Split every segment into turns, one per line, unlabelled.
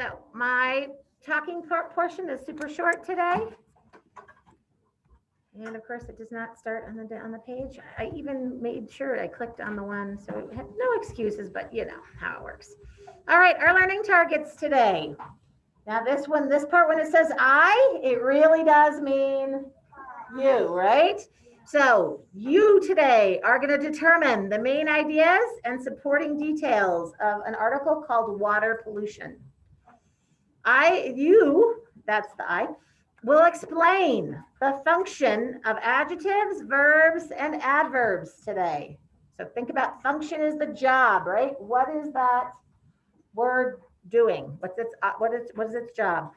So my talking portion is super short today. And of course, it does not start on the page. I even made sure I clicked on the one, so I have no excuses, but you know how it works. All right, our learning targets today. Now this part when it says I, it really does mean you, right? So you today are going to determine the main ideas and supporting details of an article called Water Pollution. That's the I, will explain the function of adjectives, verbs, and adverbs today. So think about function is the job, right? What is that word doing? What is its job?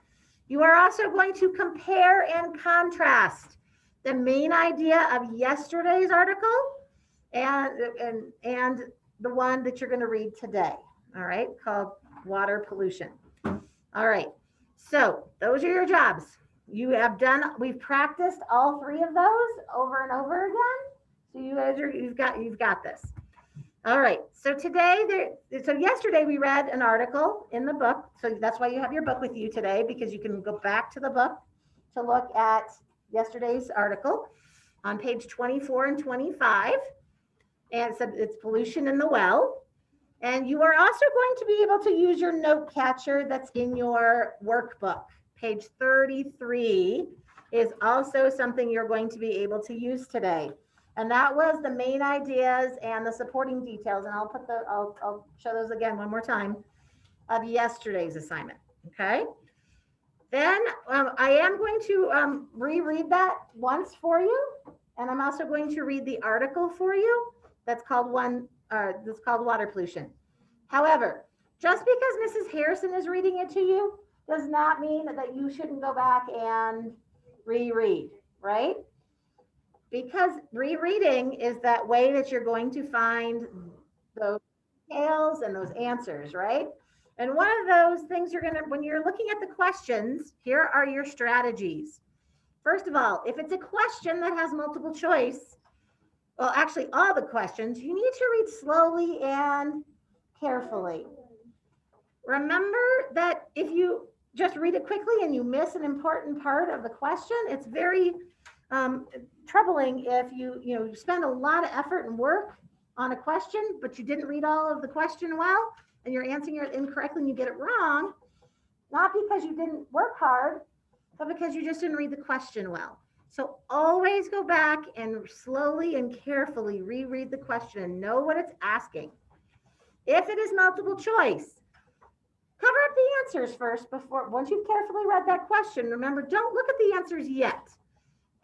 You are also going to compare and contrast the main idea of yesterday's article and the one that you're going to read today. All right, called water pollution. All right, so those are your jobs. We've practiced all three of those over and over again. So you've got this. All right, so yesterday we read an article in the book. So that's why you have your book with you today, because you can go back to the book to look at yesterday's article on page 24 and 25. And it's pollution in the well. And you are also going to be able to use your note catcher that's in your workbook. Page 33 is also something you're going to be able to use today. And that was the main ideas and the supporting details. And I'll show those again one more time of yesterday's assignment. Okay. Then I am going to reread that once for you. And I'm also going to read the article for you. That's called water pollution. However, just because Mrs. Harrison is reading it to you does not mean that you shouldn't go back and reread, right? Because rereading is that way that you're going to find those details and those answers, right? And one of those things when you're looking at the questions, here are your strategies. First of all, if it's a question that has multiple choice, well, actually all the questions, you need to read slowly and carefully. Remember that if you just read it quickly and you miss an important part of the question, it's very troubling if you spend a lot of effort and work on a question, but you didn't read all of the question well, and you're answering it incorrectly and you get it wrong, not because you didn't work hard, but because you just didn't read the question well. So always go back and slowly and carefully reread the question and know what it's asking. If it is multiple choice, cover up the answers first once you've carefully read that question. Remember, don't look at the answers yet.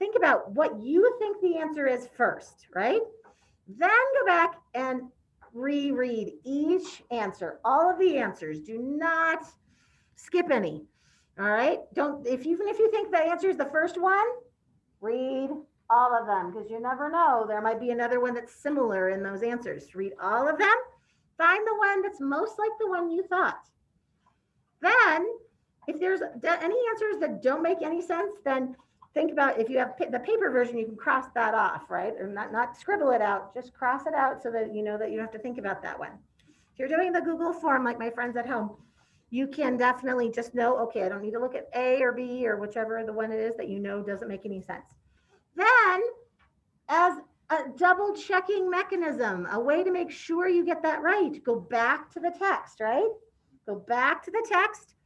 Think about what you think the answer is first, right? Then go back and reread each answer, all of the answers. Do not skip any. All right. Even if you think the answer is the first one, read all of them, because you never know. There might be another one that's similar in those answers. Read all of them. Find the one that's most like the one you thought. Then, if there's any answers that don't make any sense, then think about, if you have the paper version, you can cross that off, right? Or not scribble it out, just cross it out so that you know that you have to think about that one. If you're doing the Google form, like my friends at home, you can definitely just know, okay, I don't need to look at A or B or whichever the one it is that you know doesn't make any sense. Then, as a double checking mechanism, a way to make sure you get that right, go back to the text, right? Go back to the text,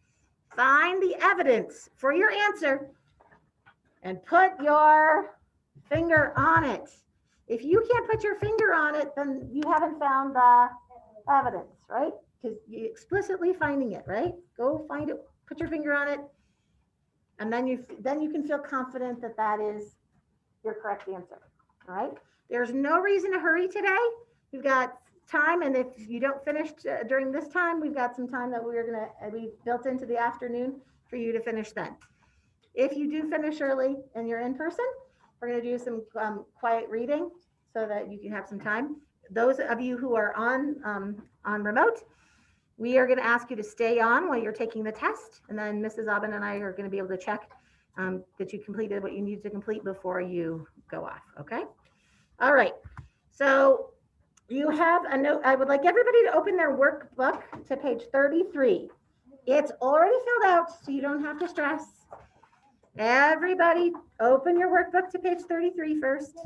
find the evidence for your answer, and put your finger on it. If you can't put your finger on it, then you haven't found the evidence, right? Because you're explicitly finding it, right? Go find it, put your finger on it, and then you can feel confident that that is your correct answer, all right? There's no reason to hurry today. We've got time, and if you don't finish during this time, we've got some time that we built into the afternoon for you to finish then. If you do finish early and you're in person, we're going to do some quiet reading so that you can have some time. Those of you who are on remote, we are going to ask you to stay on while you're taking the test, and then Mrs. Aubin and I are going to be able to check that you completed what you need to complete before you go off, okay? All right, so you have a note. I would like everybody to open their workbook to page 33. It's already filled out, so you don't have to stress. Everybody, open your workbook to page 33 first.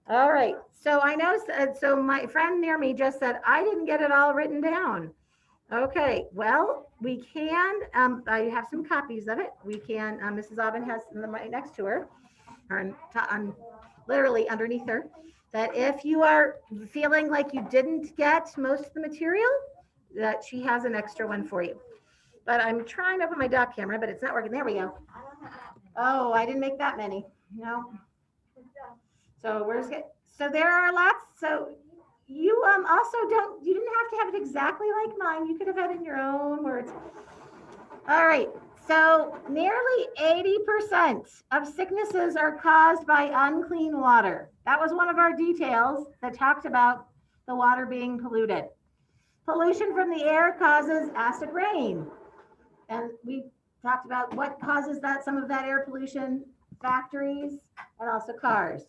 All right. So I know, so my friend near me just said, I didn't get it all written down. Okay, well, we can, I have some copies of it. We can, Mrs. Aubin has them right next to her, or literally underneath her, that if you are feeling like you didn't get most of the material, that she has an extra one for you. But I'm trying to open my dock camera, but it's not working. There we go. Oh, I didn't make that many. No. So where's it? So there are lots. So you also you didn't have to have it exactly like mine. You could have had it in your own words. All right. So nearly 80% of sicknesses are caused by unclean water. That was one of our details that talked about the water being polluted. Pollution from the air causes acid rain. And we talked about what causes that, some of that air pollution, factories and also cars.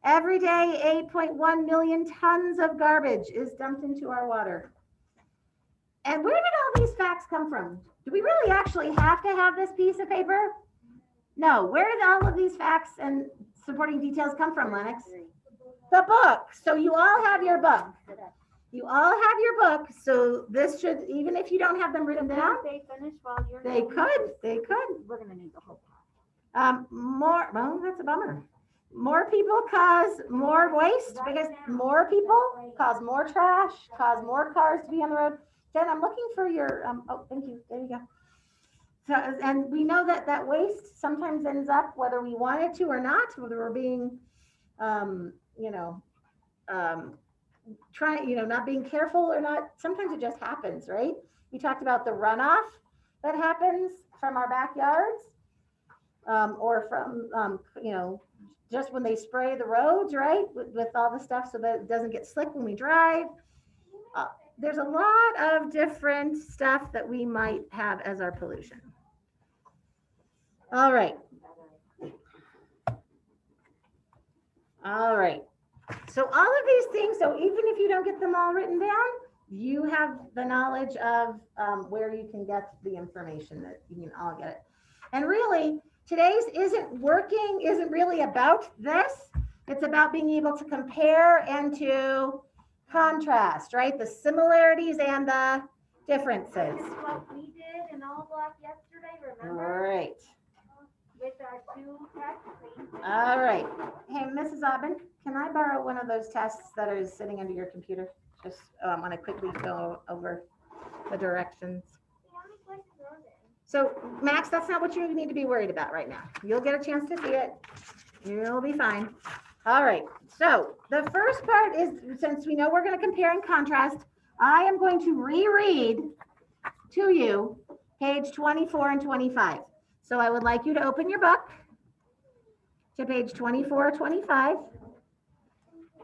Every day, 8.1 million tons of garbage is dumped into our water. And where did all these facts come from? Do we really actually have to have this piece of paper? No. Where did all of these facts and supporting details come from, Lennox? The book. So you all have your book. You all have your book. So this should, even if you don't have them written down,
They finish while you're.
they could.
We're gonna need the whole.
More. Well, that's a bummer. More people cause more waste because more people cause more trash, cause more cars to be on the road. Jen, I'm looking for your, oh, thank you. There you go. So, and we know that that waste sometimes ends up, whether we want it to or not, whether we're being, not being careful or not. Sometimes it just happens, right? We talked about the runoff that happens from our backyards, or from, just when they spray the roads, right? With all the stuff so that it doesn't get slick when we drive. There's a lot of different stuff that we might have as our pollution. All right. All right. So all of these things, so even if you don't get them all written down, you have the knowledge of where you can get the information that you can all get it. And really, today's isn't really about this. It's about being able to compare and to contrast, right? The similarities and the differences.
This is what we did in all black yesterday, remember?
All right.
With our two tests.
All right. Hey, Mrs. Aubin, can I borrow one of those tests that is sitting under your computer? Just I want to quickly go over the directions. So, Max, that's not what you need to be worried about right now. You'll get a chance to see it. You'll be fine. All right. So, the first part is, since we know we're going to compare and contrast, I am going to reread to you page 24 and 25. So, I would like you to open your book to page 24 or 25.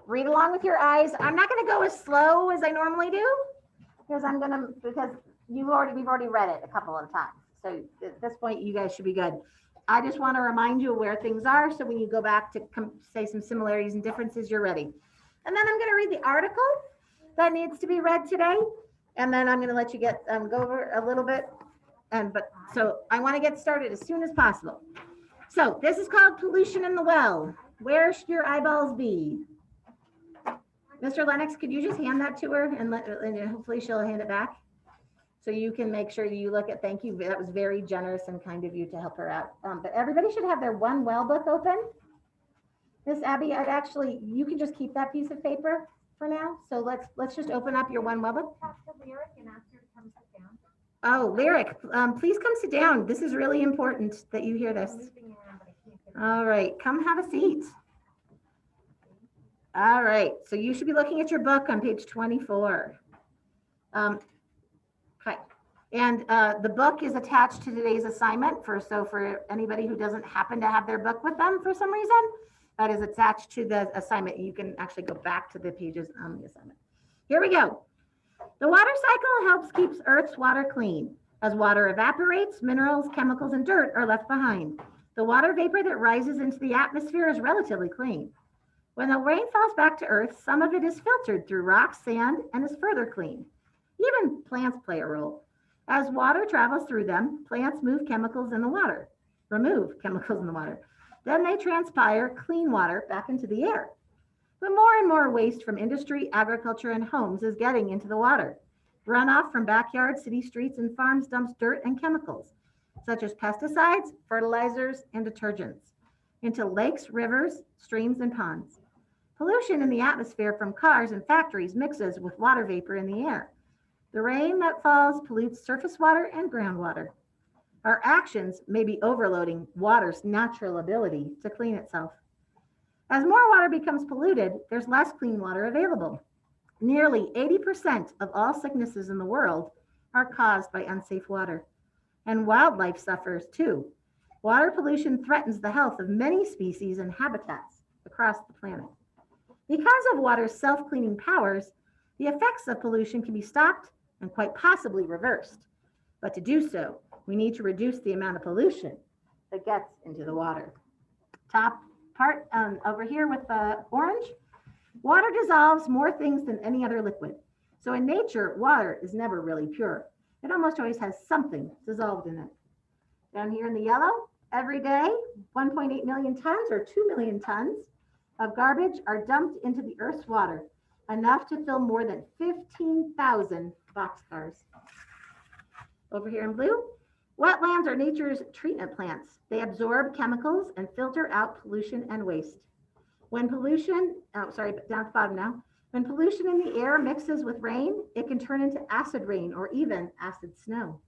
Read along with your eyes. I'm not going to go as slow as I normally do because we've already read it a couple of times. So at this point, you guys should be good. I just want to remind you where things are. So when you go back to say some similarities and differences, you're ready. And then I'm going to read the article that needs to be read today. And then I'm going to let you get go over a little bit. So I want to get started as soon as possible. So this is called Pollution in the Well. Where should your eyeballs be? Mr. Lennox, could you just hand that to her and hopefully she'll hand it back? So you can make sure you look at, thank you. That was very generous and kind of you to help her out. But everybody should have their one well book open. Miss Abby, you can just keep that piece of paper for now. So let's just open up your one well book. Oh, Lyric, please come sit down. This is really important that you hear this. All right, come have a seat. All right, so you should be looking at your book on page 24. Okay, and the book is attached to today's assignment for anybody who doesn't happen to have their book with them for some reason, that is attached to the assignment. You can actually go back to the pages on the assignment. Here we go. The water cycle helps keep Earth's water clean. As water evaporates, minerals, chemicals, and dirt are left behind. The water vapor that rises into the atmosphere is relatively clean. When the rain falls back to Earth, some of it is filtered through rocks, sand, and is further cleaned. Even plants play a role. As water travels through them, plants remove chemicals in the water. Then they transpire clean water back into the air. But more and more waste from industry, agriculture, and homes is getting into the water. Runoff from backyards, city streets, and farms dumps dirt and chemicals, such as pesticides, fertilizers, and detergents, into lakes, rivers, streams, and ponds. Pollution in the atmosphere from cars and factories mixes with water vapor in the air. The rain that falls pollutes surface water and groundwater. Our actions may be overloading water's natural ability to clean itself. As more water becomes polluted, there's less clean water available. Nearly 80% of all sicknesses in the world are caused by unsafe water. And wildlife suffers too. Water pollution threatens the health of many species and habitats across the planet. Because of water's self-cleaning powers, the effects of pollution can be stopped and quite possibly reversed. But to do so, we need to reduce the amount of pollution that gets into the water. Top part over here with the orange, water dissolves more things than any other liquid. So in nature, water is never really pure. It almost always has something dissolved in it. Down here in the yellow, every day, 1.8 million tons or 2 million tons of garbage are dumped into the Earth's water, enough to fill more than 15,000 boxcars. Over here in blue, wetlands are nature's treatment plants. They absorb chemicals and filter out pollution and waste. When pollution, down at the bottom now, when pollution in the air mixes with rain, it can turn into acid rain or even acid snow.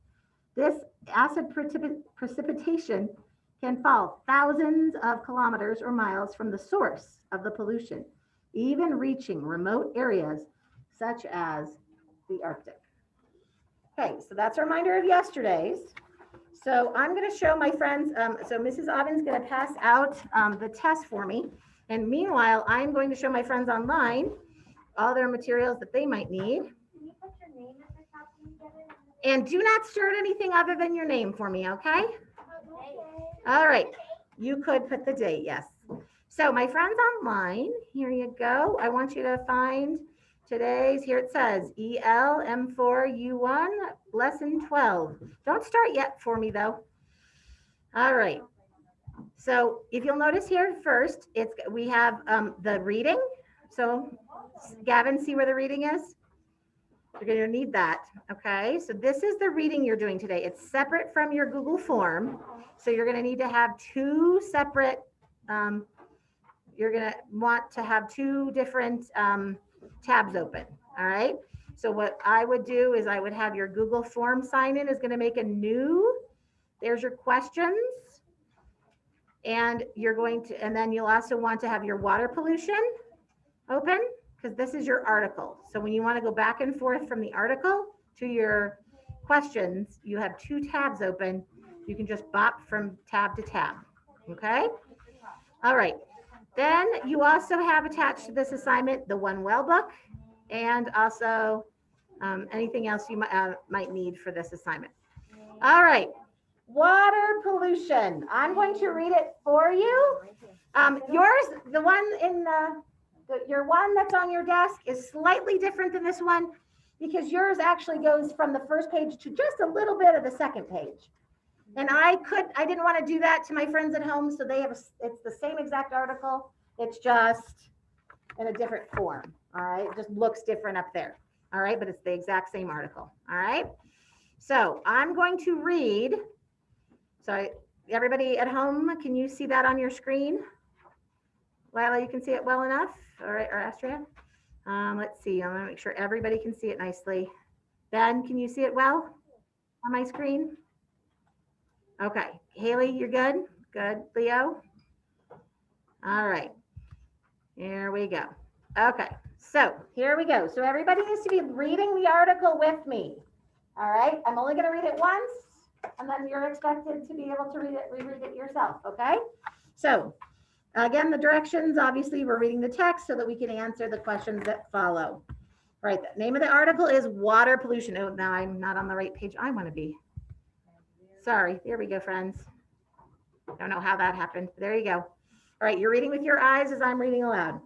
This acid precipitation can fall thousands of kilometers or miles from the source of the pollution, even reaching remote areas such as the Arctic. Okay, so that's a reminder of yesterday's. So I'm going to show my friends, so Mrs. Aubin's going to pass out the test for me. And meanwhile, I'm going to show my friends online all their materials that they might need.
Can you put your name at the top when you get it?
And do not start anything other than your name for me, okay?
Okay.
All right, you could put the date, yes. So my friends online, here you go. I want you to find today's, here it says EL M4U1 lesson 12. Don't start yet for me though. All right. So if you'll notice here first, we have the reading. So Gavin, see where the reading is? You're going to need that. Okay. So this is the reading you're doing today. It's separate from your Google form. So you're going to need to have two separate, you're going to want to have two different tabs open. All right. So what I would do is I would have your Google form sign in is going to make a new, there's your questions. And you're going to, and then you'll also want to have your water pollution open because this is your article. So when you want to go back and forth from the article to your questions, you have two tabs open. You can just bop from tab to tab. Okay. All right. Then you also have attached to this assignment the One Well book and also anything else you might need for this assignment. All right. Water pollution. I'm going to read it for you. Yours, the one in your one that's on your desk is slightly different than this one because yours actually goes from the first page to just a little bit of the second page. And I didn't want to do that to my friends at home. So it's the same exact article. It's just in a different form. All right. It just looks different up there. All right. But it's the exact same article. All right. So I'm going to read. So everybody at home, can you see that on your screen? Lila, you can see it well enough? All right, or Astria? Let's see, I'm gonna make sure everybody can see it nicely. Ben, can you see it well on my screen? Okay, Haley, you're good? Good, Leo? All right, here we go. Okay, so here we go. So everybody needs to be reading the article with me. All right, I'm only gonna read it once. And then you're expected to be able to reread it yourself, okay? So again, the directions, obviously we're reading the text so that we can answer the questions that follow. Right, the name of the article is Water Pollution. Oh, now I'm not on the right page I want to be. Sorry, there we go, friends. Don't know how that happened. There you go. All right, you're reading with your eyes as I'm reading aloud.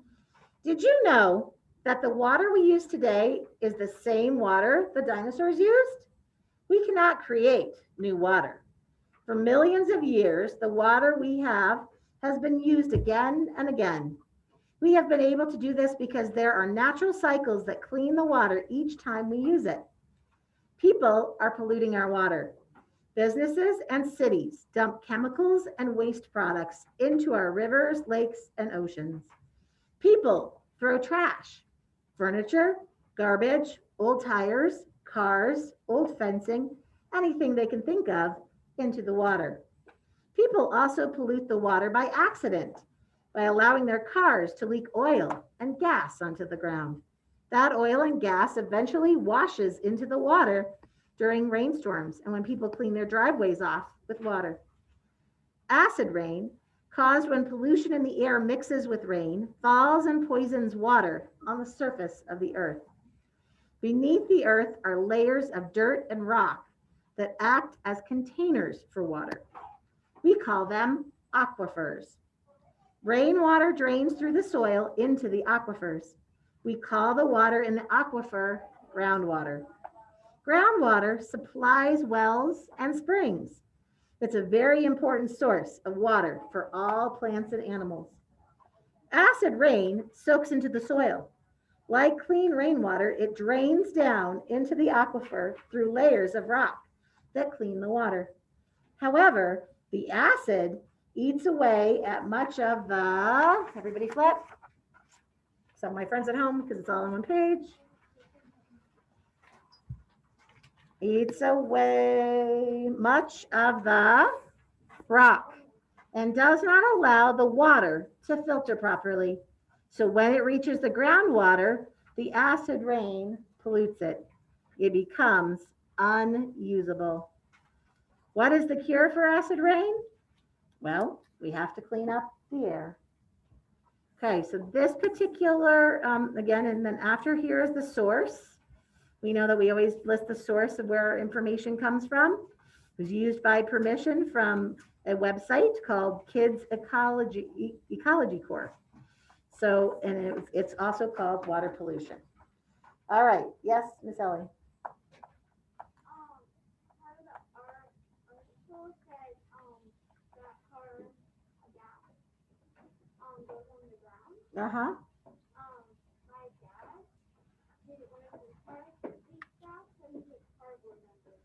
Did you know that the water we use today is the same water the dinosaurs used? We cannot create new water. For millions of years, the water we have has been used again and again. We have been able to do this because there are natural cycles that clean the water each time we use it. People are polluting our water. Businesses and cities dump chemicals and waste products into our rivers, lakes, and oceans. People throw trash, furniture, garbage, old tires, cars, old fencing, anything they can think of into the water. People also pollute the water by accident by allowing their cars to leak oil and gas onto the ground. That oil and gas eventually washes into the water during rainstorms and when people clean their driveways off with water. Acid rain, caused when pollution in the air mixes with rain, falls and poisons water on the surface of the earth. Beneath the earth are layers of dirt and rock that act as containers for water. We call them aquifers. Rainwater drains through the soil into the aquifers. We call the water in the aquifer groundwater. Groundwater supplies wells and springs. It's a very important source of water for all plants and animals. Acid rain soaks into the soil. Like clean rainwater, it drains down into the aquifer through layers of rock that clean the water. However, the acid eats away at much of the, everybody flip. Some of my friends at home, because it's all on one page. Eats away much of the rock and does not allow the water to filter properly. So when it reaches the groundwater, the acid rain pollutes it. It becomes unusable. What is the cure for acid rain? Well, we have to clean up the air. Okay, so this particular, again, and then after here is the source. We know that we always list the source of where our information comes from. It was used by permission from a website called Kids Ecology Corps. So, and it's also called water pollution. All right, yes, Miss Ellie. Uh-huh.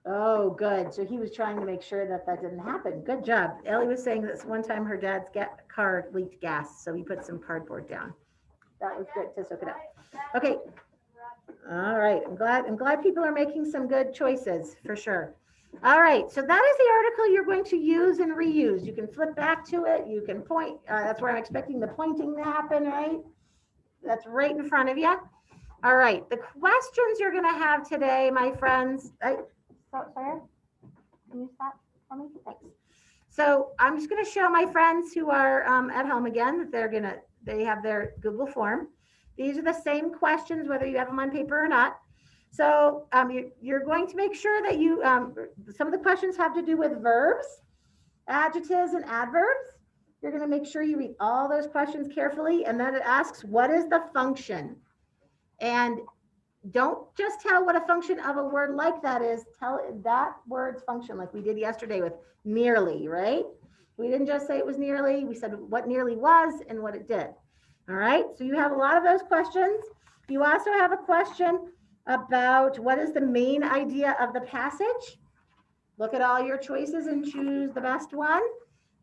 Oh, good. So he was trying to make sure that that didn't happen. Good job. Ellie was saying that one time her dad's car leaked gas, so he put some cardboard down. That was good to soak it up. Okay. All right. I'm glad people are making some good choices for sure. All right. So that is the article you're going to use and reuse. You can flip back to it. You can point. That's where I'm expecting the pointing to happen, right? That's right in front of you. All right. The questions you're going to have today, my friends. Sorry, can you stop for me? Thanks. So I'm just going to show my friends who are at home again that they have their Google form. These are the same questions, whether you have them on paper or not. So you're going to make sure that you, some of the questions have to do with verbs, adjectives, and adverbs. You're going to make sure you read all those questions carefully. And then it asks, what is the function? And don't just tell what a function of a word like that is. Tell that word's function, like we did yesterday with nearly, right? We didn't just say it was nearly. We said what nearly was and what it did. All right. So you have a lot of those questions. You also have a question about what is the main idea of the passage. Look at all your choices and choose the best one.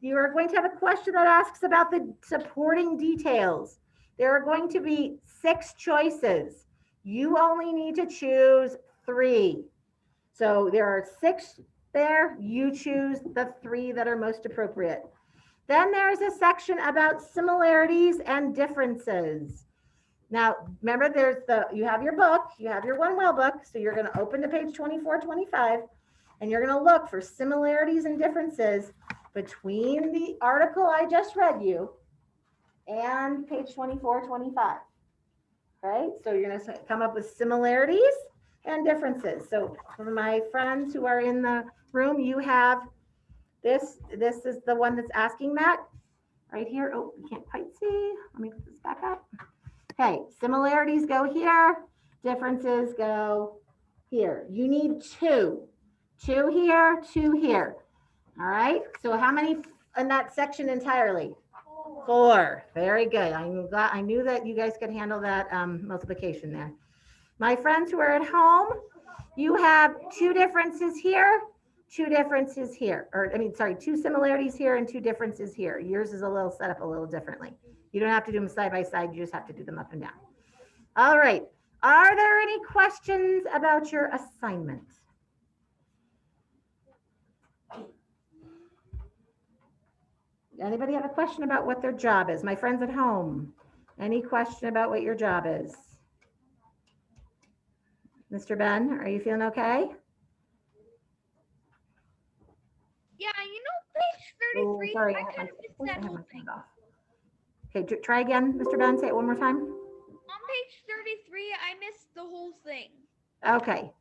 You are going to have a question that asks about the supporting details. There are going to be 6 choices. You only need to choose 3. So there are 6 there. You choose the 3 that are most appropriate. Then there's a section about similarities and differences. Now, remember, you have your book, you have your One Well book. So you're going to open to page 24, 25, and you're going to look for similarities and differences between the article I just read you and page 24, 25. Right? So you're going to come up with similarities and differences. So for my friends who are in the room, you have this is the one that's asking that right here. Oh, you can't quite see. Let me put this back up. Okay, similarities go here, differences go here. You need 2. 2 here, 2 here. All right. So how many in that section entirely? 4. Very good. I'm glad I knew that you guys could handle that multiplication there. My friends who are at home, you have 2 differences here, 2 differences here, or I mean, sorry, 2 similarities here and 2 differences here. Yours is a little set up a little differently. You don't have to do them side by side. You just have to do them up and down. All right. Are there any questions about your assignment? Anybody have a question about what their job is? My friends at home, any question about what your job is? Mr. Ben, are you feeling okay?
Yeah, you know page 33,
sorry,
I kind of missed that whole thing.
Okay, try again, Mr. Ben, say it one more time.
On page 33, I missed the whole thing.
Okay,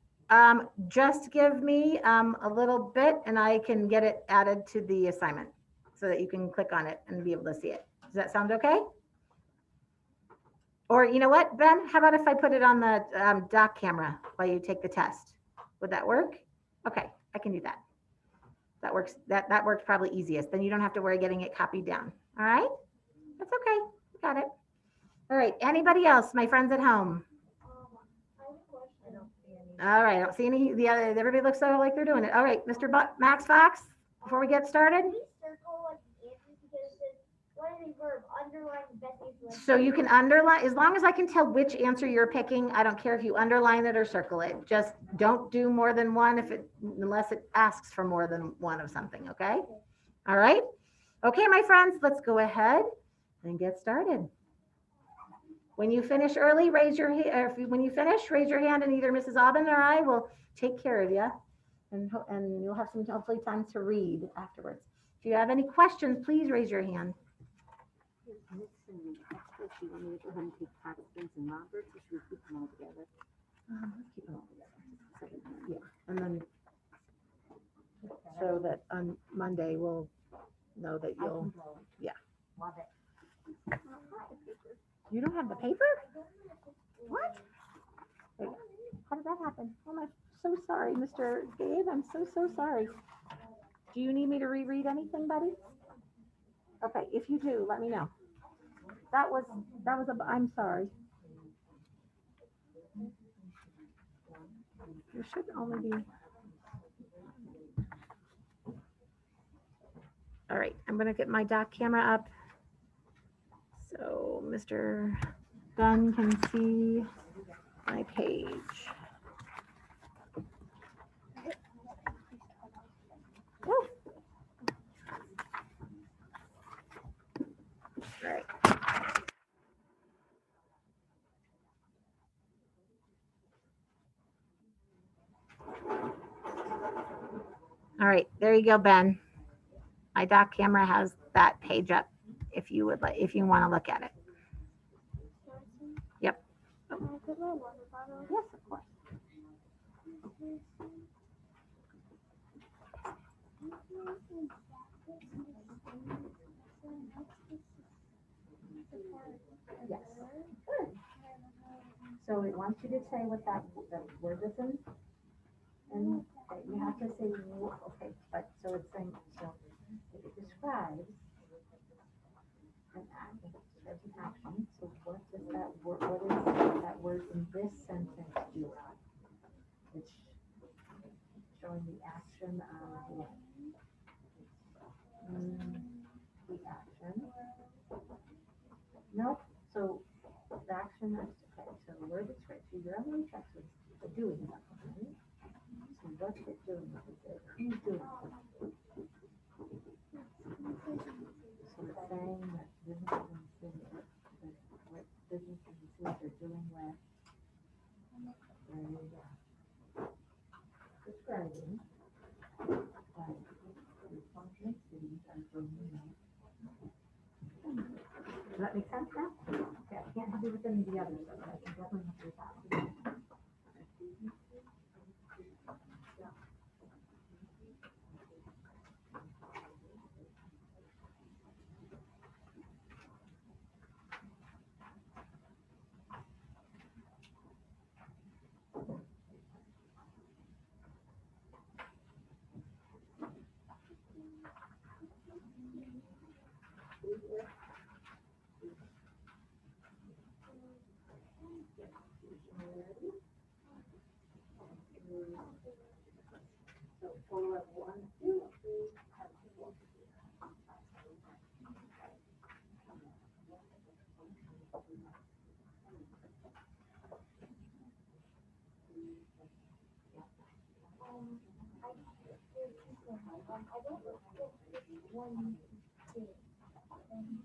just give me a little bit and I can get it added to the assignment so that you can click on it and be able to see it. Does that sound okay? Or you know what, Ben, how about if I put it on the dock camera while you take the test? Would that work? Okay, I can do that. That works. That works probably easiest. Then you don't have to worry getting it copied down. All right? That's okay. Got it. All right. Anybody else? My friends at home. All right. I don't see any. The other. Everybody looks so like they're doing it. All right, Mr. Max Fox. Before we get started. So you can underline, as long as I can tell which answer you're picking, I don't care if you underline it or circle it. Just don't do more than one unless it asks for more than one of something, okay? All right. Okay, my friends, let's go ahead and get started. When you finish early, raise your hand. When you finish, raise your hand and either Mrs. Aubin or I will take care of you. And you'll have some hopefully time to read afterwards. If you have any questions, please raise your hand.
You want me to go ahead and take Paxton's and Roberts, or should we keep them all together?
Let's keep them all together. Yeah, and then so that on Monday we'll know that you'll. Yeah.
Love it.
You don't have the paper? What? Wait, how did that happen? Oh, I'm so sorry, Mr. Gabe. I'm so sorry. Do you need me to reread anything, buddy? Okay, if you do, let me know. I'm sorry. There should only be. All right, I'm gonna get my dock camera up so Mr. Dunn can see my page. Woo. All right. All right, there you go, Ben. My dock camera has that page up if you would like, if you want to look at it. Yep. Oh. Yes, of course. Yes. Good. So it wants you to say what that word is in. And you have to say, okay, but so it's saying, so if it describes an act, it describes an action, so what does that word, what is that word in this sentence do? It's showing the action of what? The action. Nope. So the action is, okay, so the word describes, so you're on the check, so it's doing something, right? So what's it doing? Who's doing it? So it's saying that businesses and cities, what businesses and cities are doing with, there you go. Describing what the functioning cities are doing with. Does that make sense now? Okay, I can't do with any of the others, but I can definitely do that.
total of 1, 2, 3, 4.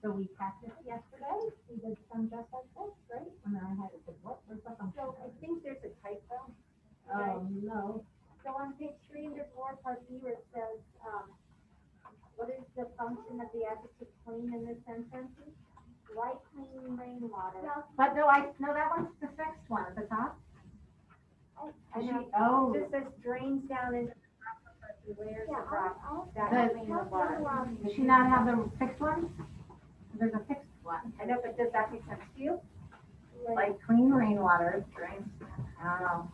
So we practiced yesterday. We did some just like this, right? And then I had to say, where's the function?
So I think there's a typo.
No.
So on page 3 under 4, part B, where it says, what is the function of the adjective clean in this sentence? Like clean rainwater.
But no, that one's the fixed one at the top.
I know.
Oh.
It just says drains down into the layers of rock.
Good.
That clean the water.
Does she not have the fixed one? There's a fixed one.
I know, but does that make sense to you?
Like clean rainwater drains. Oh.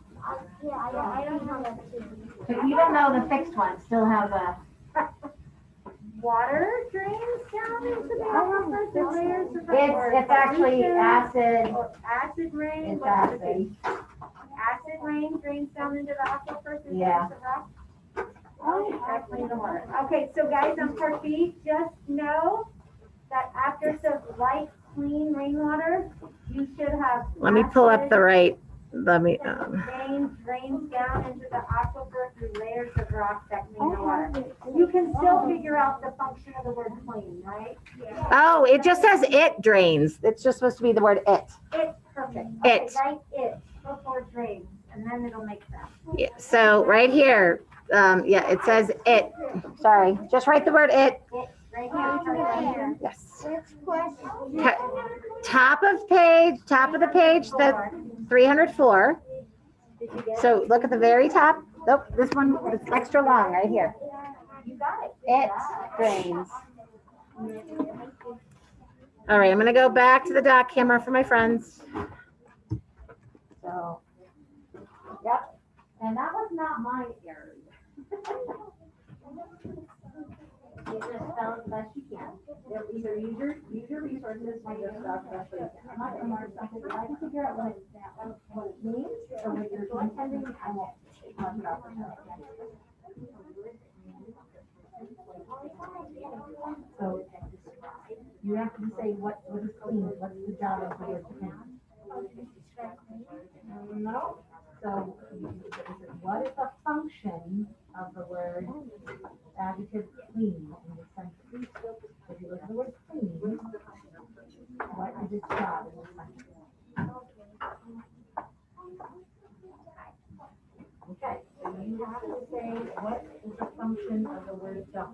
Yeah, I don't know that too.
But even though the fixed one still has a.
Water drains down into the aquifer, the layers of rock.
It's actually acid.
Or acid rain.
It's
what would it
acid.
be? Acid rain drains down into the aquifer through
Yeah.
layers of rock. Oh, that cleans the water. Okay, so guys, on part B, just know that after it says light, clean rainwater, you should have.
Let me pull up the right. Let me.
Drains down into the aquifer through layers of rock that clean the water. You can still figure out the function of the word clean, right?
Oh, it just says it drains. It's just supposed to be the word it.
It's perfect.
It.
Okay, write it before drains, and then it'll make sense.
Yeah, so right here, yeah, it says it. Sorry, just write the word it.
It, right here.
Yes.
Next question.
Top of the page, the 304.
Did you get it?
So look at the very top. Nope, this one is extra long right here.
You got it.
It drains. All right, I'm gonna go back to the dock camera for my friends. So, yep, and that was not my error. You just spell it the best you can. You'll either use your resources or just spell it the best you can. I'm not gonna mark something, if I can figure out what it means or what you're intending, I won't mark it off. So you have to say what is clean, what's the job of the word clean? No. So what is the function of the word adjective clean in this sentence? If you look at the word clean, what is its job in this sentence? Okay, so you have to say what is the function of the word job.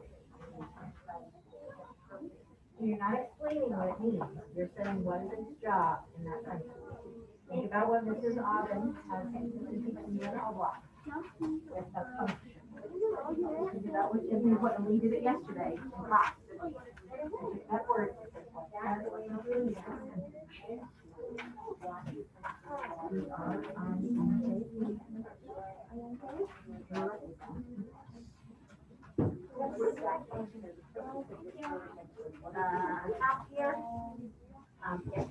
You're not explaining what it means. You're saying what is its job in that sentence. Think about what Mrs. Aubin has been teaching you in our block. It's a function. Think about what we did it yesterday in class. That word. Top here. Yes.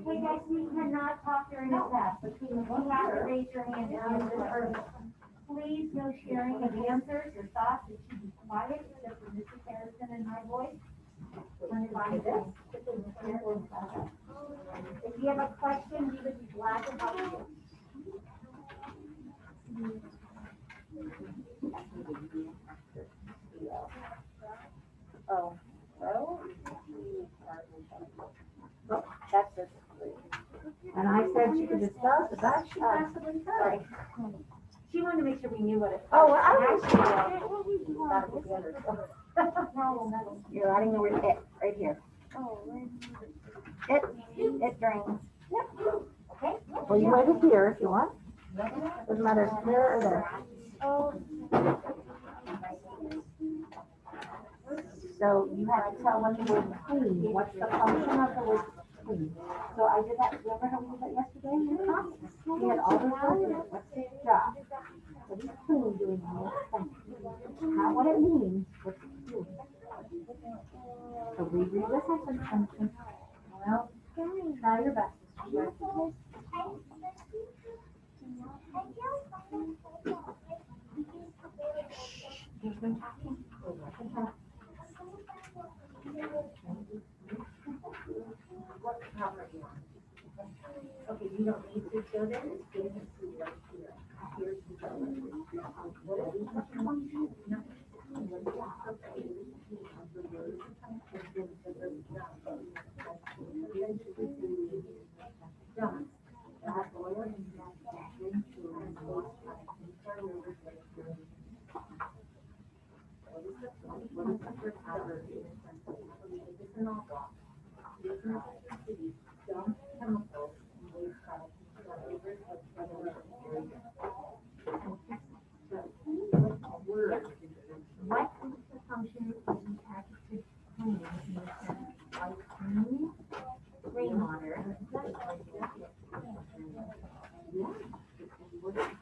Hey guys, you cannot talk during the class. You have to raise your hand if you prefer. Please, no sharing of answers or thoughts. It should be quiet, except for Mrs. Harrison and my voice. If you have a question, we would be glad to help you. Oh, so? Oh, that's it. And I said she could discuss, but that she possibly could. She wanted to make sure we knew what it was. Oh, well, I was. You're adding the word it right here.
Oh,
It drains. Yep. Okay. Well, you write it here if you want. Doesn't matter if it's there or there.
Oh.
So you have to tell when the word clean, what's the function of the word clean? So I did that, remember how we did that yesterday in the class? We had all those words in it, what's its job? What is clean doing in this sentence? Not what it means, what's it doing? So reread the sentence. Well, try your best.
Okay, you don't need to show them, it's good to see right here. Here's the color. What is the function? No. What is the function of the adjective clean in the sentence? Like clean, rainwater.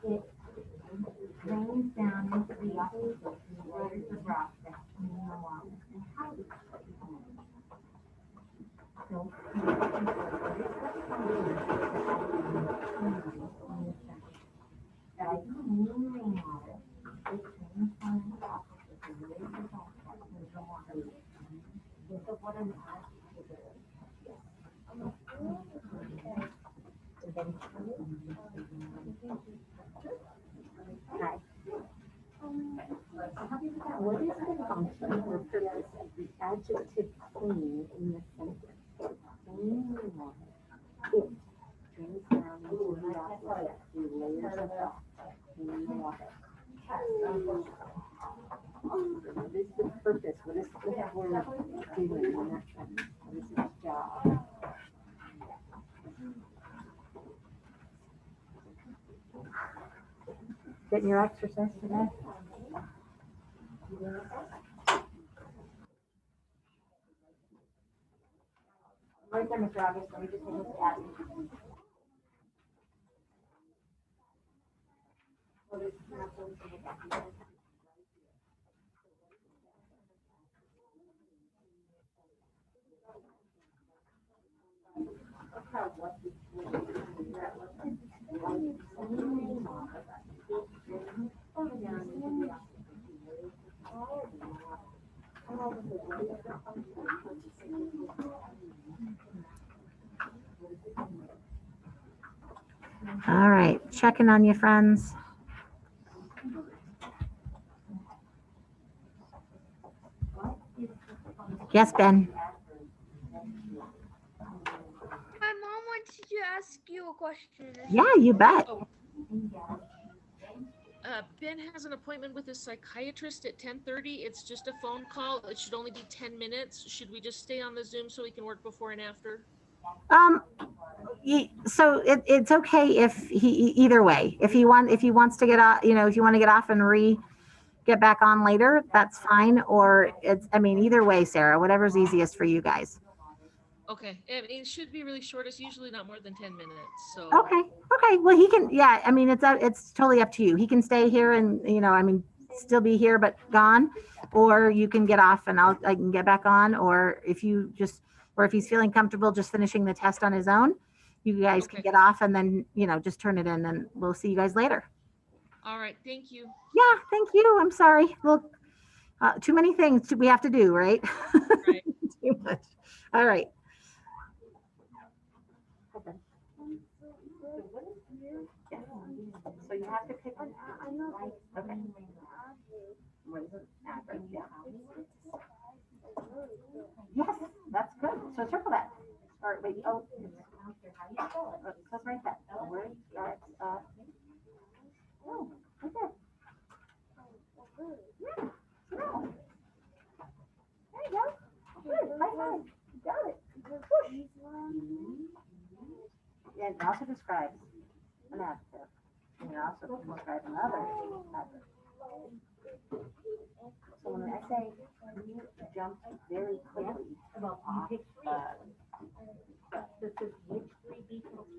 It rains down into the aquifers and waters the rock that clean the water. And how does it clean? So, like clean rainwater. It rains down into the aquifers and raises the rock that clean the water. Think of what an adjective is. Hi. What is the function or purpose of the adjective clean in the sentence? Clean water. It drains down into the aquifer through layers of rock. Clean the water. What is the purpose? What is the word doing in that sentence? What is its job? Getting your exercise today? Right there, Mr. August, let me just take this at you.
All right, checking on you, friends. Yes, Ben.
My mom wanted to ask you a question.
Yeah, you bet.
Ben has an appointment with a psychiatrist at 10:30. It's just a phone call. It should only be 10 minutes. Should we just stay on the Zoom so we can work before and after?
So it's okay if he either way. If he wants to get off, if you want to get off and get back on later, that's fine. Or either way, Sarah, whatever's easiest for you guys.
Okay. It should be really short. It's usually not more than 10 minutes. So
Okay. Well, he can. Yeah. It's totally up to you. He can stay here and still be here but gone, or you can get off and I can get back on. Or if he's feeling comfortable just finishing the test on his own, you guys can get off and then just turn it in, and we'll see you guys later.
All right. Thank you.
Yeah. Thank you. I'm sorry. Look, too many things we have to do, right?
Right.
Too much. All right.
So you have to pick an address. Okay. What is an address? Yeah. Yes, that's good. So circle that. Or wait, how do you spell it? Let's write that. Where it starts, right there. Yeah. No. There you go. Good. High five. You got it. Push. Yeah, it also describes an adjective. And it also describes another adverb. So when I say you jumped very quickly,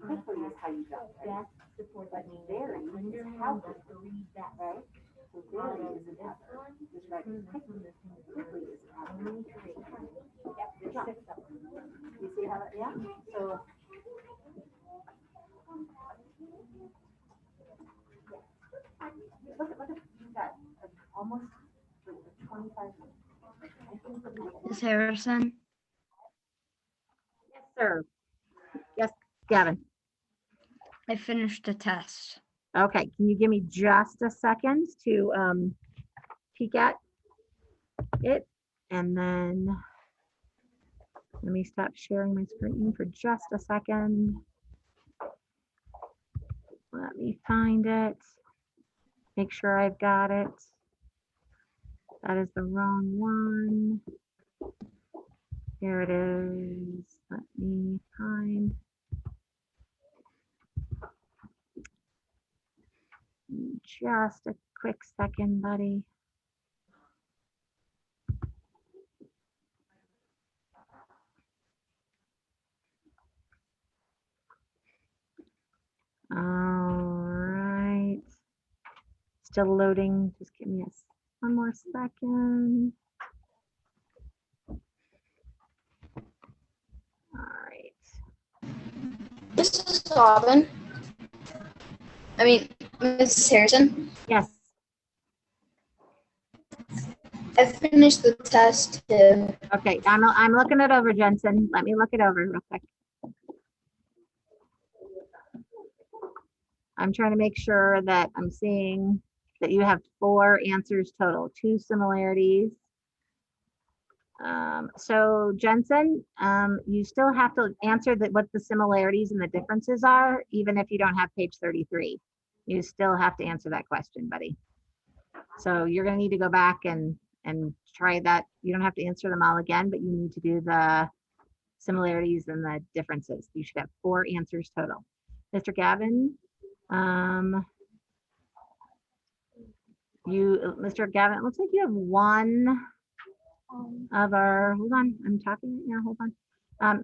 quickly is how you jump, right? But very is how quickly, right? So very is an adverb. Describing quickly is an adverb. Yep, jump. You see how that, yeah? So almost 25 minutes.
Ms. Harrison,
Yes, sir. Yes, Gavin.
I finished the test.
Okay, can you give me just a second to peek at it? And then let me stop sharing my screen for just a second. Let me find it. Make sure I've got it. That is the wrong one. Here it is. Let me find. Just a quick second, buddy. All right. Still loading. Just give me one more second. All right.
This is Robin. I mean, Mrs. Harrison.
Yes.
I finished the test too.
Okay. I'm looking it over, Jensen. Let me look it over real quick. I'm trying to make sure that I'm seeing that you have 4 answers total, 2 similarities. So Jensen, you still have to answer what the similarities and the differences are, even if you don't have page 33. You still have to answer that question, buddy. So you're going to need to go back and try that. You don't have to answer them all again, but you need to do the similarities and the differences. You should have 4 answers total. Mr. Gavin, Mr. Gavin, it looks like you have one of our, hold on, I'm talking right now, hold on.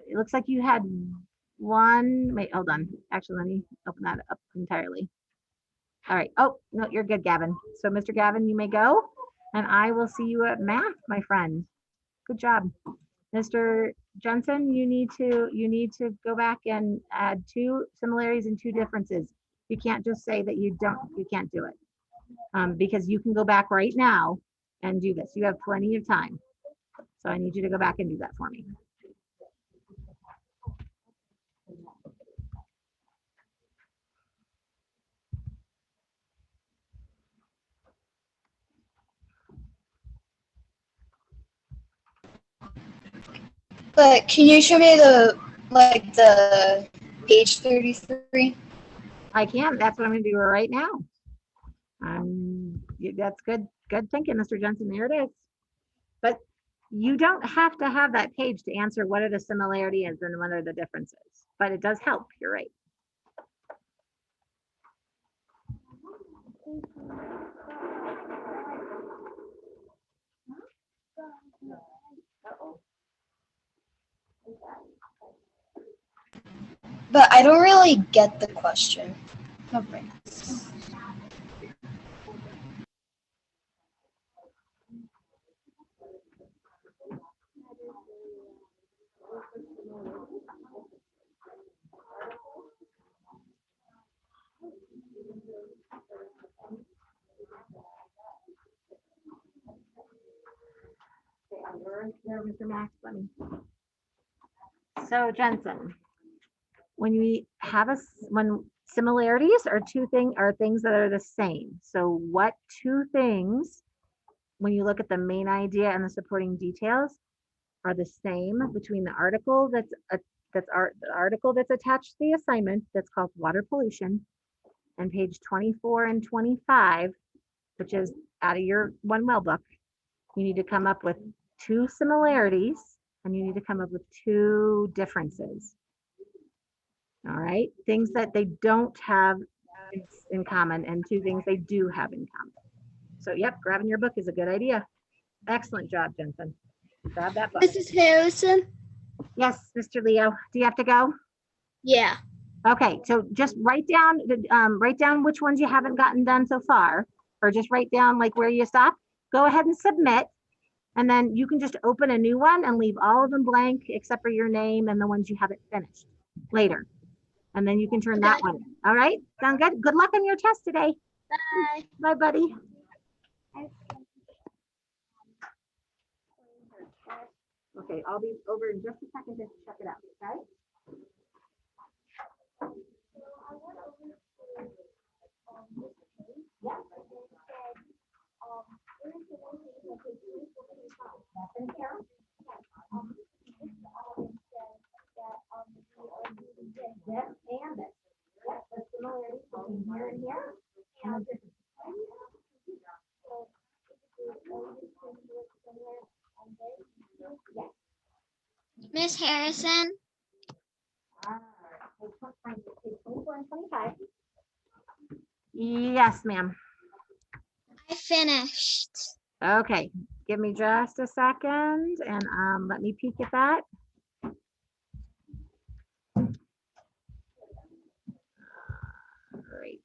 It looks like you had one, wait, hold on. Actually, let me open that up entirely. All right. Oh, no, you're good, Gavin. So Mr. Gavin, you may go, and I will see you at math, my friend. Good job. Mr. Jensen, you need to go back and add 2 similarities and 2 differences. You can't just say that you can't do it. Because you can go back right now and do this. You have plenty of time. So I need you to go back and do that for me.
But can you show me the page 33?
I can. That's what I'm going to do right now. That's good thinking, Mr. Jensen. There it is. But you don't have to have that page to answer what are the similarities and what are the differences. But it does help. You're right.
But I don't really get the question.
Okay. There, Mr. Max, let me. So Jensen, when similarities are things that are the same. So what 2 things, when you look at the main idea and the supporting details, are the same between the article the article that's attached to the assignment that's called water pollution, and page 24 and 25, which is out of your one well book. You need to come up with 2 similarities and you need to come up with 2 differences. All right, things that they don't have in common and 2 things they do have in common. So yep, grabbing your book is a good idea. Excellent job, Jensen. Grab that book.
Mrs. Harrison?
Yes, Mr. Leo, do you have to go?
Yeah.
Okay, so just write down which ones you haven't gotten done so far, or just write down like where you stop. Go ahead and submit, and then you can just open a new one and leave all of them blank except for your name and the ones you haven't finished later. And then you can turn that one in. All right, sound good? Good luck on your test today.
Bye.
Bye, buddy.
Okay, I'll be over in just a second to check it out, okay? Yeah. Nothing here? This and this. Yes, the similarity between here and here. And the difference. Yes.
Miss Harrison,
All right. Page 24 and 25.
Yes, ma'am.
I finished.
Okay, give me just a second and let me peek at that. Great.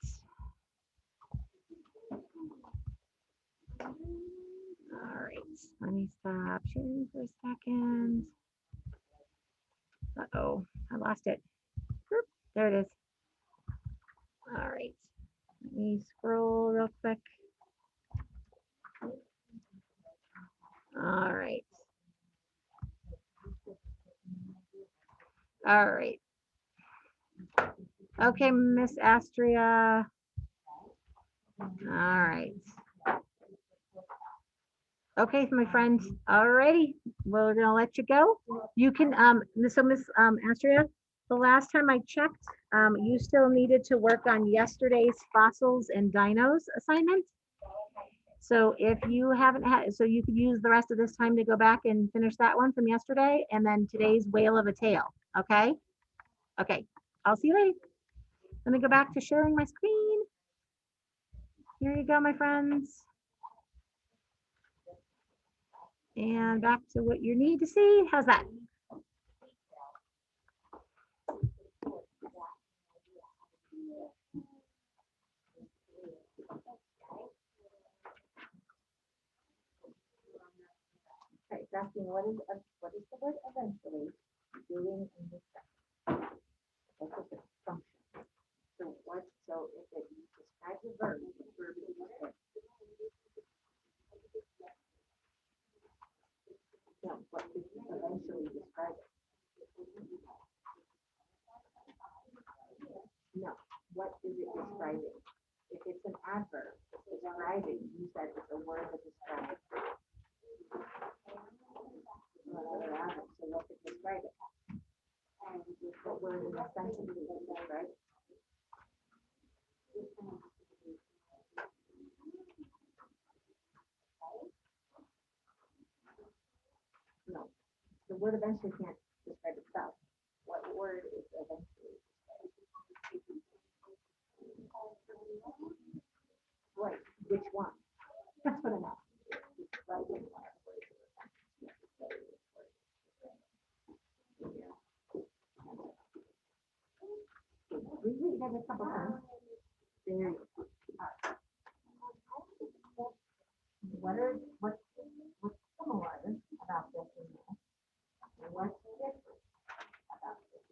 All right, let me stop sharing for a second. Uh-oh, I lost it. Oop, there it is. All right, let me scroll real quick. All right. All right. Okay, Miss Astria. All right. Okay, my friend. All righty. We're gonna let you go. You can, so Miss Astria, the last time I checked, you still needed to work on yesterday's fossils and dinos assignment. So if you haven't had, so you could use the rest of this time to go back and finish that one from yesterday, and then today's whale of a tail, okay? Okay, I'll see you later. Let me go back to sharing my screen. Here you go, my friends. And back to what you need to see. How's that?
Okay, it's asking what is the word eventually doing in this sentence? What is the function? So if it describes a verb, the verb is there. No, what does it eventually describe it? No, what is it describing? If it's an adverb, it's describing, you said it's a word that describes. Another adverb, so what does it describe it? And what word in the sentence does it describe it? No, the word eventually can't describe itself. What word is eventually? Right, which one? That's what I'm asking. Describing what word is eventually. Reread it a couple times. There you go. What's similar about this and this? And what's different about this?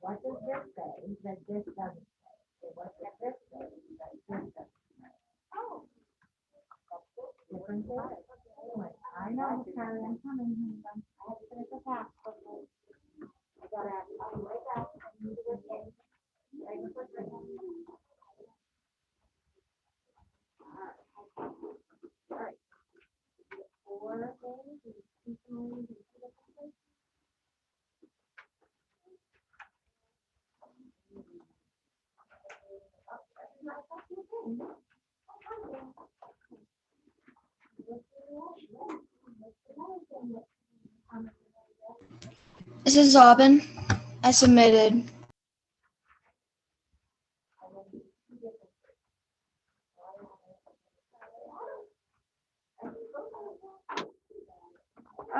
What does this say that this doesn't say? And what does this say that this doesn't say? Oh. Differences? I know, Carrie, I'm coming. I have to finish the task. I gotta, I'll be right back. I need to work in. Right before break. All right. Four things.
This is Aubin. I submitted.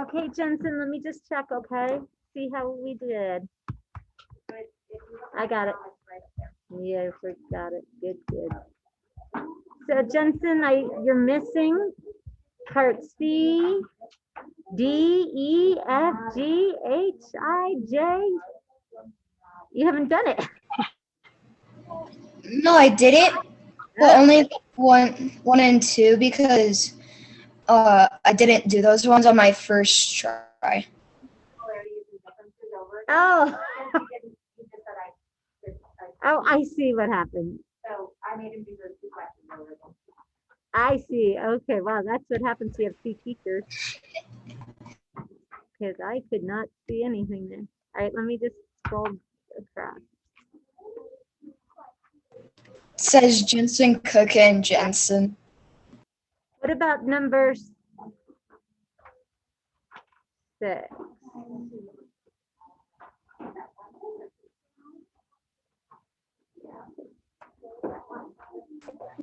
Okay, Jensen, let me just check, okay? See how we did. I got it. Yes, I got it. Good, good. So Jensen, you're missing part C, D, E, F, G, H, I, J. You haven't done it.
No, I did it. Well, only one and two because I didn't do those ones on my first try.
Oh. Oh, I see what happened.
So I made him do those two questions over again.
I see. Okay, wow, that's what happens when you have two teachers. Because I could not see anything there. All right, let me just scroll across.
It says Jensen, Cook, and Jensen.
What about number 6?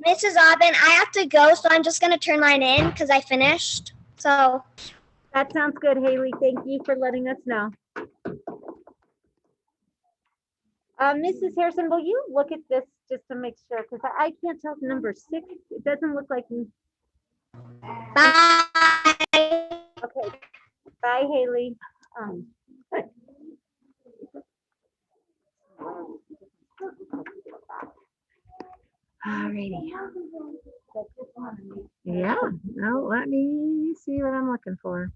Mrs. Aubin, I have to go, so I'm just gonna turn mine in because I finished. So
That sounds good, Haley. Thank you for letting us know. Mrs. Harrison, will you look at this just to make sure? Because I can't tell if number 6. It doesn't look like.
bye.
Okay. Bye, Haley. Alrighty. Yeah. No, let me see what I'm looking for.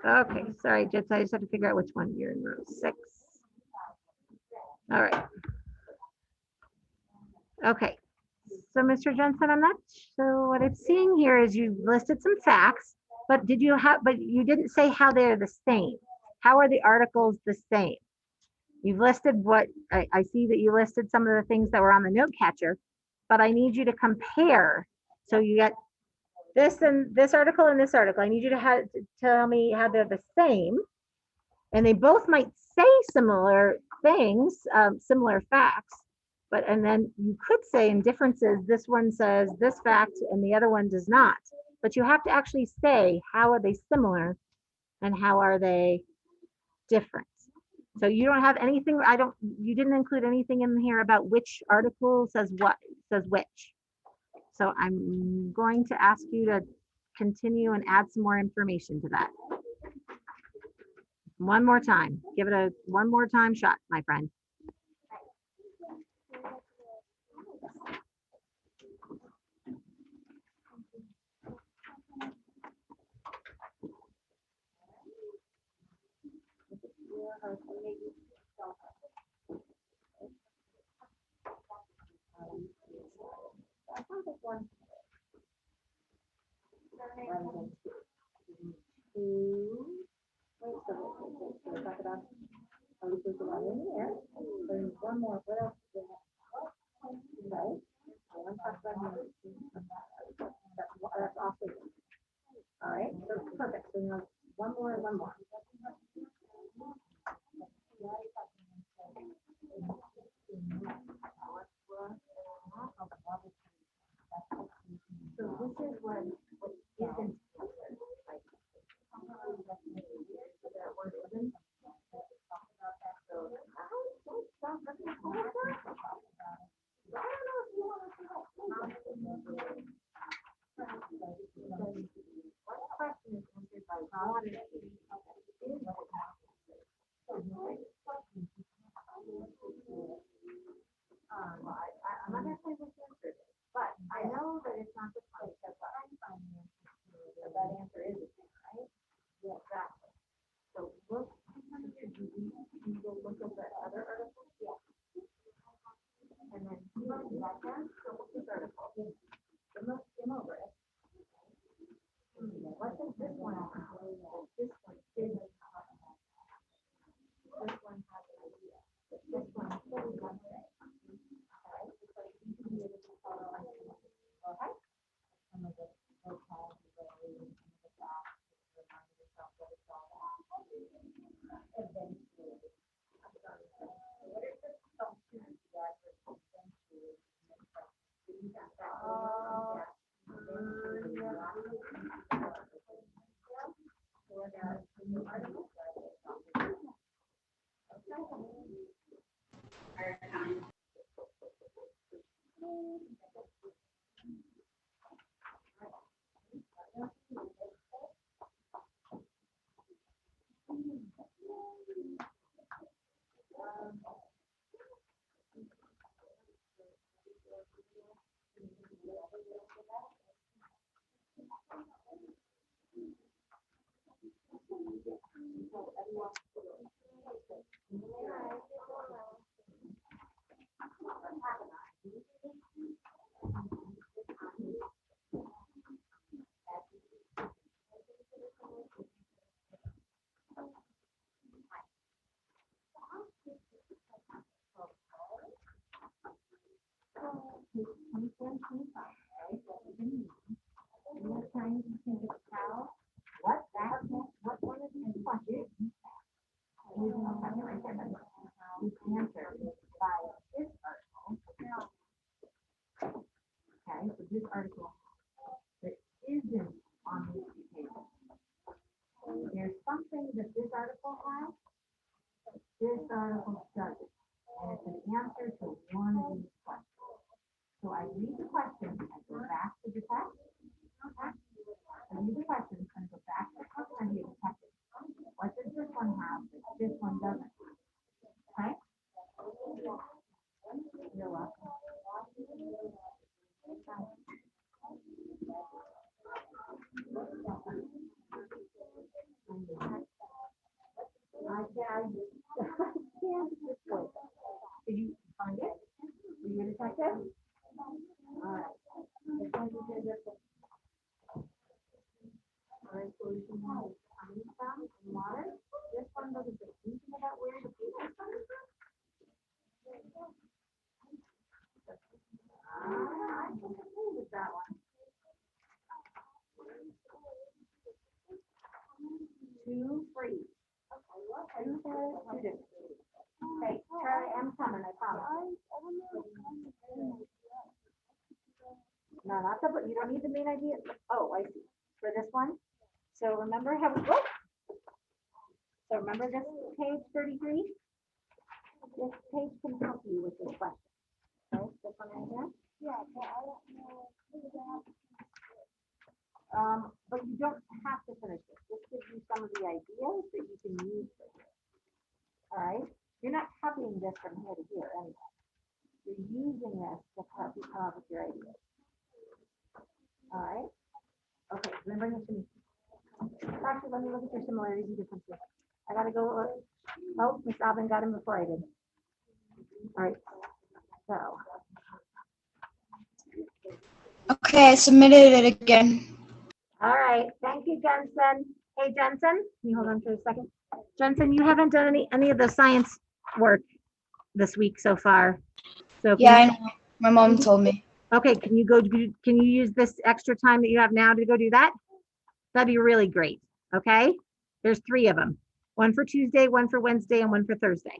Okay. Sorry, Jets. I just have to figure out which one you're in row 6. All right. Okay. So, Mr. Jensen, I'm not sure what I'm seeing here is you listed some facts, but you didn't say how they're the same. How are the articles the same? You've listed what I see that you listed some of the things that were on the note catcher, but I need you to compare. So you got this and this article and this article. I need you to tell me how they're the same. And they both might say similar things, similar facts, and then you could say in differences, this one says this fact and the other one does not. But you have to actually say, how are they similar and how are they different? So you don't have anything, you didn't include anything in here about which article says which. So I'm going to ask you to continue and add some more information to that. One more time. Give it one more time shot, my friend.
One more. What else do you have? Right? I want to talk about that's awesome. All right, so perfect. So now one more. So this is what you can I'm not going to say which answer it is, but I know that it's not the place that I'm finding the answer to. That answer is the same, right? Yeah, exactly. So look, you go look at the other articles. Yeah. And then you look at that one, so look at this article. Skim over it. What does this one have? This one didn't talk about that. This one has an idea. This one fully doesn't. Okay. Some of the What one of these questions using a second right there, you can answer by this article. Okay, so this article that isn't on these two pages. There's something that this article has, this article doesn't. And it's an answer to one of these questions. So I read the question, I go back to the text. I read the question, and go back to the text, and read the text. What does this one have that this one doesn't? Okay? You're welcome. Did you find it? Were you a detective? All right. This one you did this one. All right, solution one is coming from water. This one doesn't say anything about where the food is coming from. I can agree with that one. Two for each. Two for two different. Okay, Charlie, I'm coming, I promise. No, not the, you don't need the main idea. Oh, I see. For this one. So remember how, whoop. So remember this page 33? This page can help you with this question. Okay, this one right here? Yeah, but I don't know. But you don't have to finish it. This gives you some of the ideas that you can use for here. All right? You're not copying this from here to here anyway. You're using this to help you come up with your ideas. All right? Okay, then bring this to me. Actually, let me look at your similarities and differences. I gotta go look. Oh, Miss Alvin got him before I did. All right. So.
Okay, I submitted it again.
All right, thank you, Jensen. Hey, Jensen, can you hold on for a second? Jensen, you haven't done any of the science work this week so far. So
Yeah, I know. My mom told me.
okay, can you use this extra time that you have now to go do that? That'd be really great. Okay, there's 3 of them. One for Tuesday, one for Wednesday, and one for Thursday.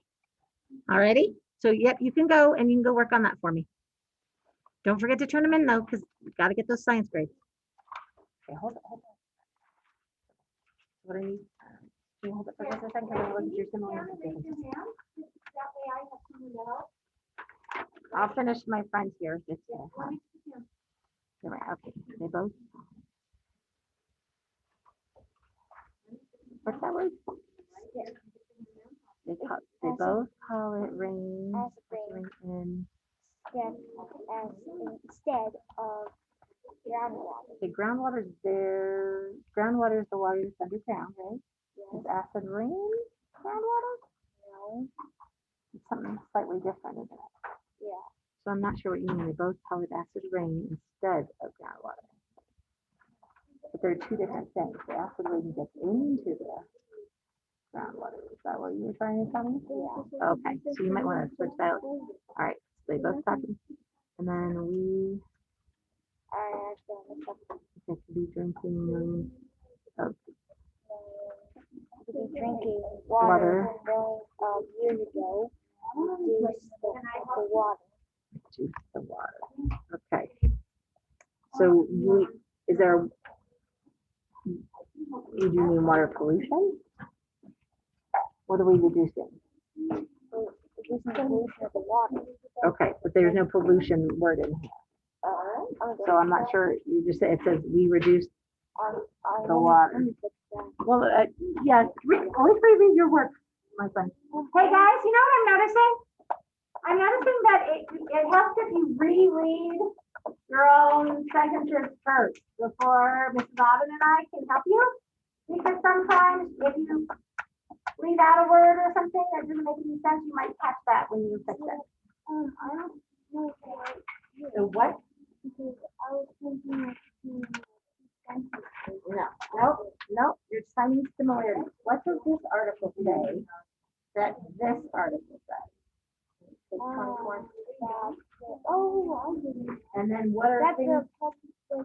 All righty. So yep, you can go and you can go work on that for me. Don't forget to turn them in though, because we got to get those science grades. Okay, hold it. What I need. Can you hold it for just a second? I'm gonna look at your similarities and differences. I'll finish my friend here. Just okay. They both. What's that word? They both call it rain. In
Instead of groundwater.
the groundwater is there. Groundwater is the water that's underground, right? Is acid rain groundwater?
No.
It's something slightly different, isn't it?
Yeah.
So I'm not sure what you mean. They both call it acid rain instead of groundwater. But they're 2 different things. The acid rain gets into the groundwater. Is that what you were trying to tell me? Yeah. Okay, so you might want to switch that. All right, so they both talk. And then we could be drinking
drinking water years ago. The water.
Juice the water. Okay. So is there, do you mean water pollution? What are we reducing?
Reducing pollution of the water.
Okay, but there's no pollution word in here. So I'm not sure, you just said, it says we reduced the water. Well, yeah, always read your work, my friend. Hey guys, you know what I'm noticing? I'm noticing that it helps if you reread your own sentences first before Mrs. Aubin and I can help you. Because sometimes if you
leave out a word or something that doesn't make any sense, you might catch that when you fix it.
I don't know what.
So what?
Because I was thinking of
No, you're finding similarities. What does this article say that this article says? Page 24 and 3.
oh, I didn't.
And then what are
That's
things?
the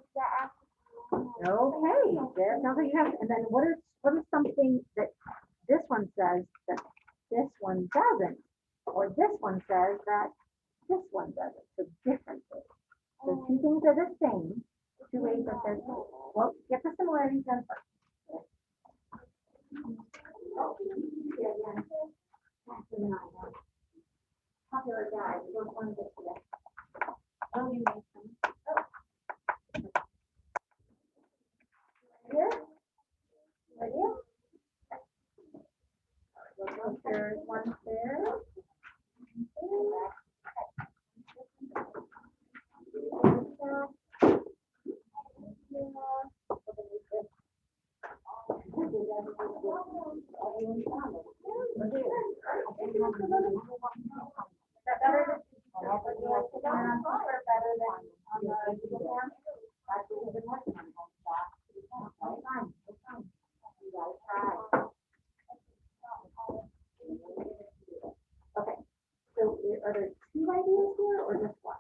Okay, there, now that you have, and then what are something that this one says that this one doesn't, or this one says that this one doesn't, so differences. So two things are the same, two ways that they're, well, get the similarities then first. Oh, yeah, yeah. Popular guy, we don't want to get to that. Oh, you make some. Here? Right here? There's one there. Okay, so are there two ideas here or just one?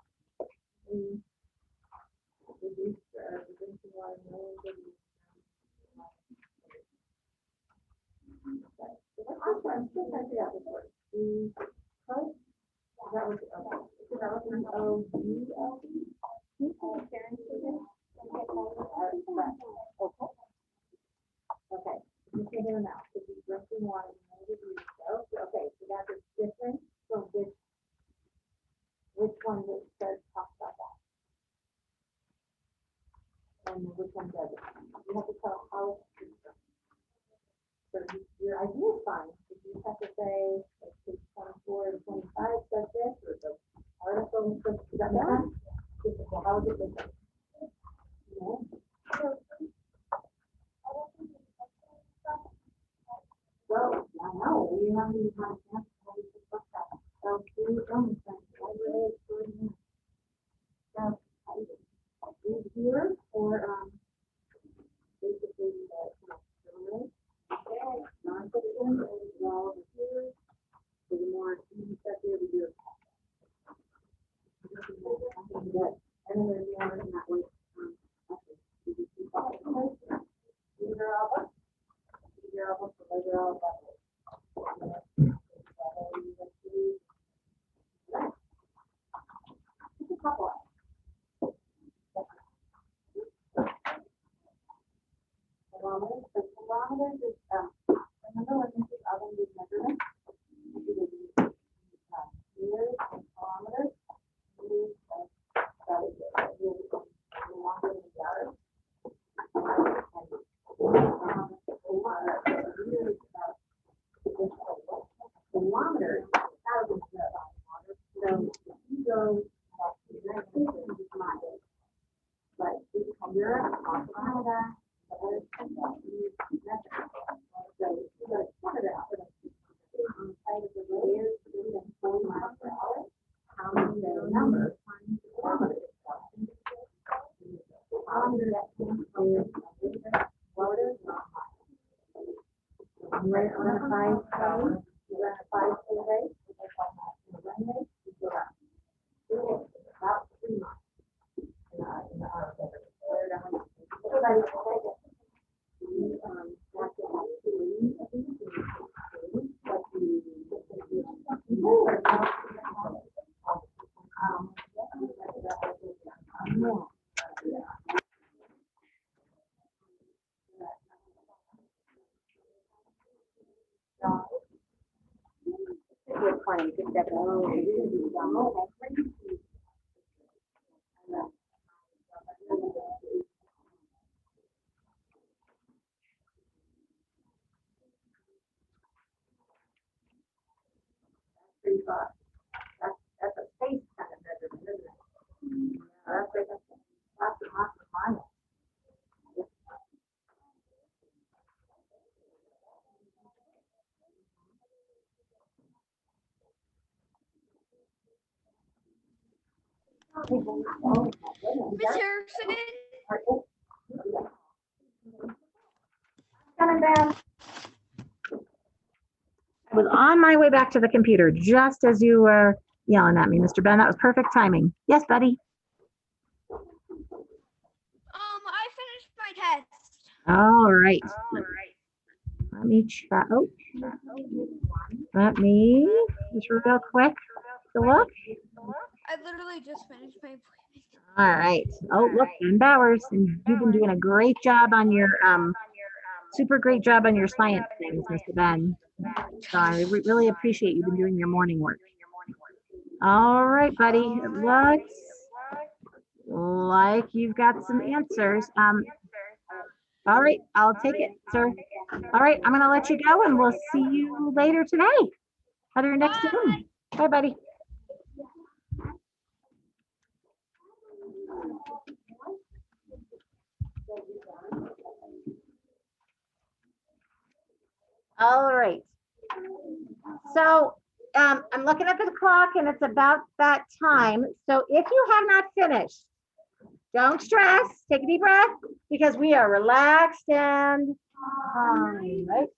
Okay, you can hear now. If you drinking water, okay, so that's a difference. So which one that says talk about that? And which one doesn't? You have to tell how it's different. So your idea is fine. If you just have to say, like, page 24 and 25 says this, or the article says, does that make sense? How is it different? No? Well, I know, we haven't even had a chance to have this discuss that. So, we don't, I really explain that. So, here, or, basically, non-fiction, and all the here, so the more easy stuff here, we do it. And then there's more in that way. These are all books. These are all books, those are all books. Just a couple. Kilometers, so kilometers is, remember when this is oven with measurements? Meters and kilometers. Meters and longer than yards. Kilometers, thousands of kilometers. So you go back to the United States and just mind it. But this is Europe, Canada. So you go to Canada on the side of the road, 40 miles per hour. How many numbers times kilometers? Kilometer that came from Florida, not high. I'm right on a 5K. You run a 5K race, you go on a run race, you go up. About 3 miles. In the everybody's excited. You have to have 2 of these, but you're playing, just that, pretty far. That's a space kind of measurement, isn't it? That's like lots and lots of miles.
Miss Harrison,
Coming back. I was on my way back to the computer just as you were yelling at me, Mr. Ben. That was perfect timing. Yes, buddy.
I finished my test.
All right. Let me try. Oh, let me just real quick take a look.
I literally just finished my appointment.
All right. Oh, look, Ben Bowers, and you've been doing a great job on your super great job on your science things, Mr. Ben. So I really appreciate you've been doing your morning work. All right, buddy. It looks like you've got some answers. All right, I'll take it, sir. All right, I'm gonna let you go, and we'll see you later today. At your next Zoom. Bye, buddy. All right. So I'm looking at the clock and it's about that time. So if you have not finished, don't stress, take a deep breath because we are relaxed and calm, right?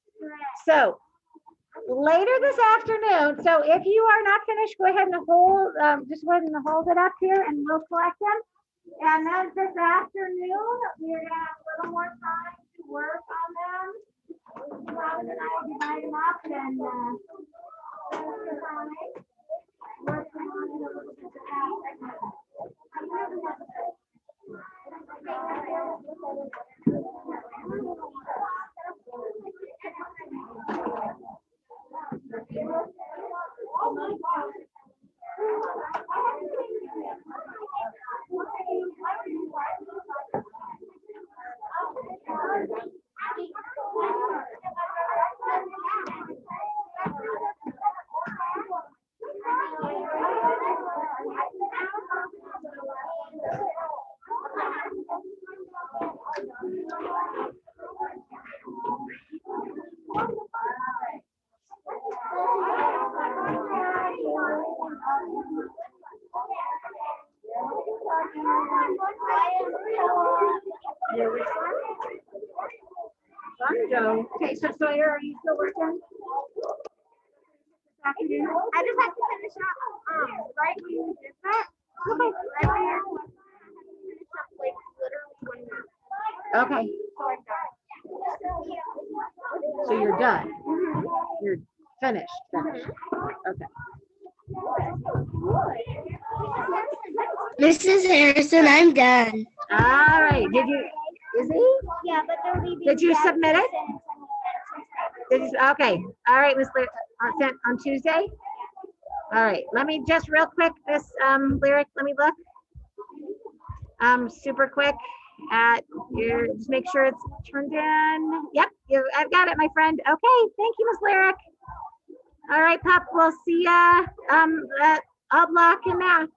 So later this afternoon, so if you are not finished, go ahead and hold, just go ahead and hold it up here and we'll collect them. And then this afternoon, we're gonna have a little more time to work on them. Robin and I will divide them up and okay, so Sawyer, are you still working?
I just have to finish up, right when you did that. Okay. Right when you're finish up, like, literally 20 minutes.
Okay. So you're done. You're finished. Okay.
Mrs. Harrison, I'm done.
All right. Did you, is he?
Yeah, but there will be.
Did you submit it? Did you, okay. All right, Miss sent on Tuesday. All right. Let me just real quick, this lyric, let me look. Super quick at your, just make sure it's turned in. Yep, I've got it, my friend. Okay, thank you, Miss Lyric. All right, Pop, we'll see ya. All block and math.